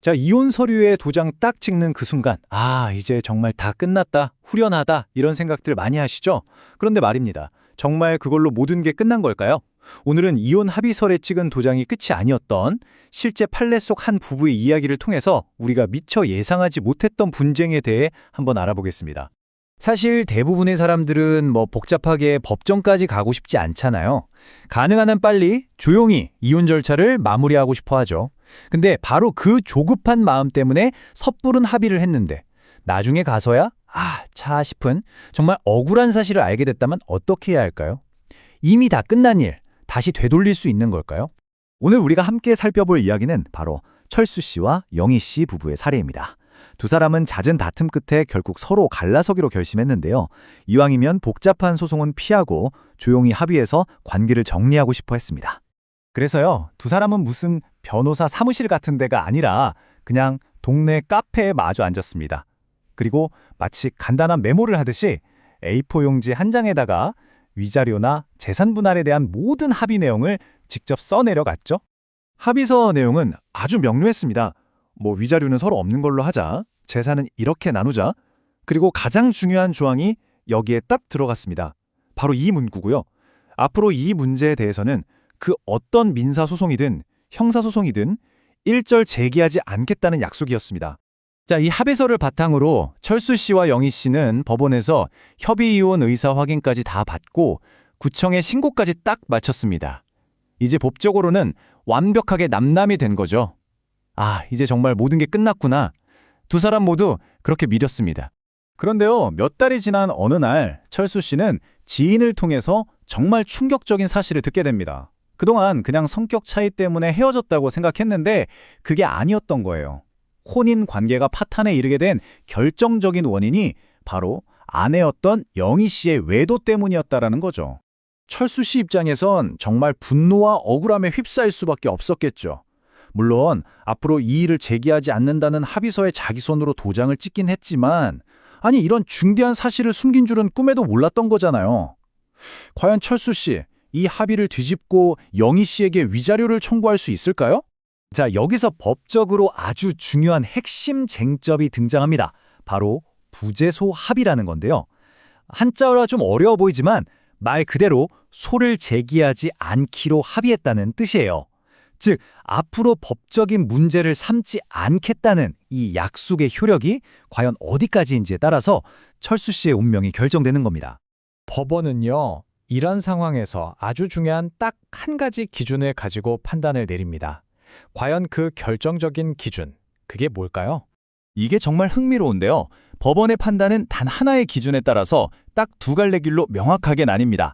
자, 이혼 서류에 도장 딱 찍는 그 순간, 아, 이제 정말 다 끝났다, 후련하다, 이런 생각들 많이 하시죠? 그런데 말입니다. 정말 그걸로 모든 게 끝난 걸까요? 오늘은 이혼 합의서에 찍은 도장이 끝이 아니었던 실제 판례 속 한 부부의 이야기를 통해서 우리가 미처 예상하지 못했던 분쟁에 대해 한번 알아보겠습니다. 사실 대부분의 사람들은 복잡하게 법정까지 가고 싶지 않잖아요. 가능한 한 빨리 조용히 이혼 절차를 마무리하고 싶어 하죠. 근데 바로 그 조급한 마음 때문에 섣부른 합의를 했는데 나중에 가서야 차 싶은 정말 억울한 사실을 알게 됐다면 어떻게 해야 할까요? 이미 다 끝난 일, 다시 되돌릴 수 있는 걸까요? 오늘 우리가 함께 살펴볼 이야기는 바로 철수 씨와 영희 씨 부부의 사례입니다. 두 사람은 잦은 다툼 끝에 결국 서로 갈라서기로 결심했는데요. 이왕이면 복잡한 소송은 피하고 조용히 합의해서 관계를 정리하고 싶어 했습니다. 그래서요, 두 사람은 무슨 변호사 사무실 같은 데가 아니라 그냥 동네 카페에 마주 앉았습니다. 그리고 마치 간단한 메모를 하듯이 A4 용지 한 장에다가 위자료나 재산 분할에 대한 모든 합의 내용을 직접 써내려갔죠. 합의서 내용은 아주 명료했습니다. 위자료는 서로 없는 걸로 하자, 재산은 이렇게 나누자, 그리고 가장 중요한 조항이 여기에 딱 들어갔습니다. 바로 이 문구고요. 앞으로 이 문제에 대해서는 그 어떤 민사소송이든 형사소송이든 일절 제기하지 않겠다는 약속이었습니다. 자, 이 합의서를 바탕으로 철수 씨와 영희 씨는 법원에서 협의이혼 의사 확인까지 다 받고 구청에 신고까지 딱 마쳤습니다. 이제 법적으로는 완벽하게 남남이 된 거죠. 이제 정말 모든 게 끝났구나. 두 사람 모두 그렇게 믿었습니다. 그런데요, 몇 달이 지난 어느 날 철수 씨는 지인을 통해서 정말 충격적인 사실을 듣게 됩니다. 그동안 그냥 성격 차이 때문에 헤어졌다고 생각했는데 그게 아니었던 거예요. 혼인 관계가 파탄에 이르게 된 결정적인 원인이 바로 아내였던 영희 씨의 외도 때문이었다라는 거죠. 철수 씨 입장에선 정말 분노와 억울함에 휩싸일 수밖에 없었겠죠. 물론 앞으로 이 일을 제기하지 않는다는 합의서에 자기 손으로 도장을 찍긴 했지만 이런 중대한 사실을 숨긴 줄은 꿈에도 몰랐던 거잖아요. 과연 철수 씨, 이 합의를 뒤집고 영희 씨에게 위자료를 청구할 수 있을까요? 자, 여기서 법적으로 아주 중요한 핵심 쟁점이 등장합니다. 바로 부재소 합의라는 건데요. 한자어라 좀 어려워 보이지만 말 그대로 소를 제기하지 않기로 합의했다는 뜻이에요. 즉, 앞으로 법적인 문제를 삼지 않겠다는 이 약속의 효력이 과연 어디까지인지에 따라서 철수 씨의 운명이 결정되는 겁니다. 법원은요, 이런 상황에서 아주 중요한 딱 한 가지 기준을 가지고 판단을 내립니다. 과연 그 결정적인 기준, 그게 뭘까요? 이게 정말 흥미로운데요. 법원의 판단은 단 하나의 기준에 따라서 딱 두 갈래 길로 명확하게 나뉩니다.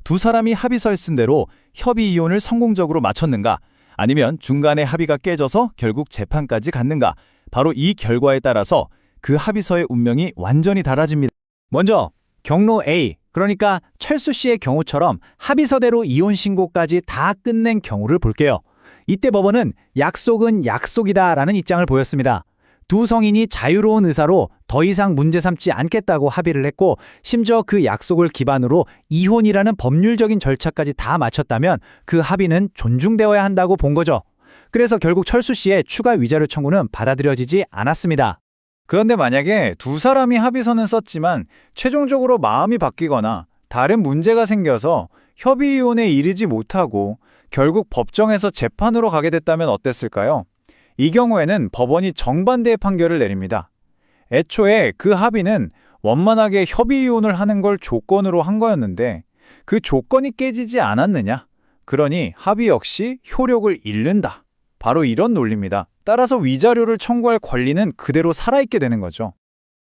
두 사람이 합의서에 쓴 대로 협의 이혼을 성공적으로 마쳤는가, 아니면 중간에 합의가 깨져서 결국 재판까지 갔는가, 바로 이 결과에 따라서 그 합의서의 운명이 완전히 달라집니다. 먼저 경로 A, 그러니까 철수 씨의 경우처럼 합의서대로 이혼 신고까지 다 끝낸 경우를 볼게요. 이때 법원은 약속은 약속이다라는 입장을 보였습니다. 두 성인이 자유로운 의사로 더 이상 문제 삼지 않겠다고 합의를 했고, 심지어 그 약속을 기반으로 이혼이라는 법률적인 절차까지 다 마쳤다면 그 합의는 존중되어야 한다고 본 거죠. 그래서 결국 철수 씨의 추가 위자료 청구는 받아들여지지 않았습니다. 그런데 만약에 두 사람이 합의서는 썼지만 최종적으로 마음이 바뀌거나 다른 문제가 생겨서 협의 이혼에 이르지 못하고 결국 법정에서 재판으로 가게 됐다면 어땠을까요? 이 경우에는 법원이 정반대의 판결을 내립니다. 애초에 그 합의는 원만하게 협의 이혼을 하는 걸 조건으로 한 거였는데 그 조건이 깨지지 않았느냐? 그러니 합의 역시 효력을 잃는다. 바로 이런 논리입니다. 따라서 위자료를 청구할 권리는 그대로 살아있게 되는 거죠.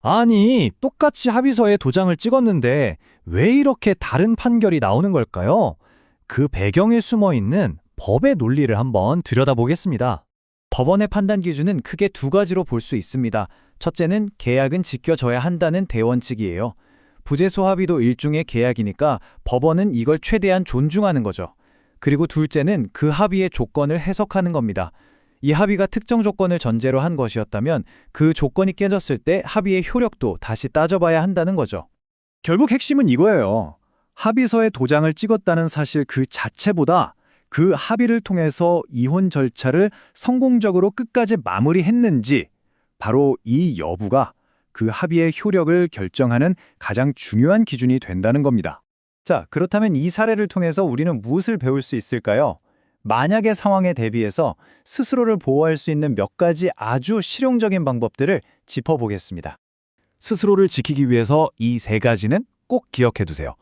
아니, 똑같이 합의서에 도장을 찍었는데 왜 이렇게 다른 판결이 나오는 걸까요? 그 배경에 숨어있는 법의 논리를 한번 들여다보겠습니다. 법원의 판단 기준은 크게 두 가지로 볼 수 있습니다. 첫째는 계약은 지켜져야 한다는 대원칙이에요. 부재소 합의도 일종의 계약이니까 법원은 이걸 최대한 존중하는 거죠. 그리고 둘째는 그 합의의 조건을 해석하는 겁니다. 이 합의가 특정 조건을 전제로 한 것이었다면 그 조건이 깨졌을 때 합의의 효력도 다시 따져봐야 한다는 거죠. 결국 핵심은 이거예요. 합의서에 도장을 찍었다는 사실 그 자체보다 그 합의를 통해서 이혼 절차를 성공적으로 끝까지 마무리했는지, 바로 이 여부가 그 합의의 효력을 결정하는 가장 중요한 기준이 된다는 겁니다. 자, 그렇다면 이 사례를 통해서 우리는 무엇을 배울 수 있을까요? 만약의 상황에 대비해서 스스로를 보호할 수 있는 몇 가지 아주 실용적인 방법들을 짚어보겠습니다. 스스로를 지키기 위해서 이 세 가지는 꼭 기억해 두세요.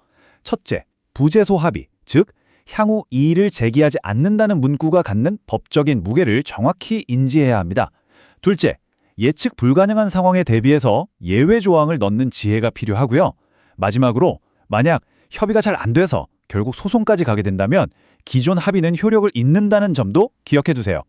첫째, 부재소 합의, 즉 향후 이의를 제기하지 않는다는 문구가 갖는 법적인 무게를 정확히 인지해야 합니다. 둘째, 예측 불가능한 상황에 대비해서 예외 조항을 넣는 지혜가 필요하고요. 마지막으로 만약 협의가 잘 안 돼서 결국 소송까지 가게 된다면 기존 합의는 효력을 잃는다는 점도 기억해 두세요.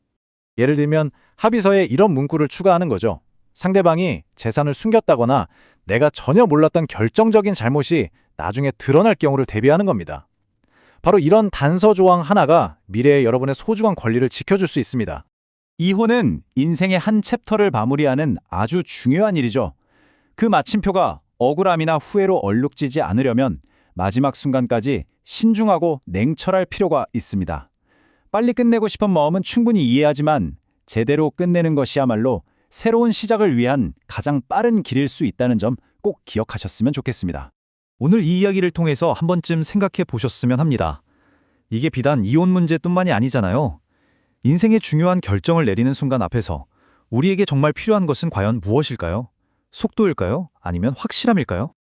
예를 들면 합의서에 이런 문구를 추가하는 거죠. 상대방이 재산을 숨겼다거나 내가 전혀 몰랐던 결정적인 잘못이 나중에 드러날 경우를 대비하는 겁니다. 바로 이런 단서 조항 하나가 미래의 여러분의 소중한 권리를 지켜줄 수 있습니다. 이혼은 인생의 한 챕터를 마무리하는 아주 중요한 일이죠. 그 마침표가 억울함이나 후회로 얼룩지지 않으려면 마지막 순간까지 신중하고 냉철할 필요가 있습니다. 빨리 끝내고 싶은 마음은 충분히 이해하지만 제대로 끝내는 것이야말로 새로운 시작을 위한 가장 빠른 길일 수 있다는 점 꼭 기억하셨으면 좋겠습니다. 오늘 이 이야기를 통해서 한 번쯤 생각해 보셨으면 합니다. 이게 비단 이혼 문제뿐만이 아니잖아요. 인생의 중요한 결정을 내리는 순간 앞에서 우리에게 정말 필요한 것은 과연 무엇일까요? 속도일까요? 아니면 확실함일까요?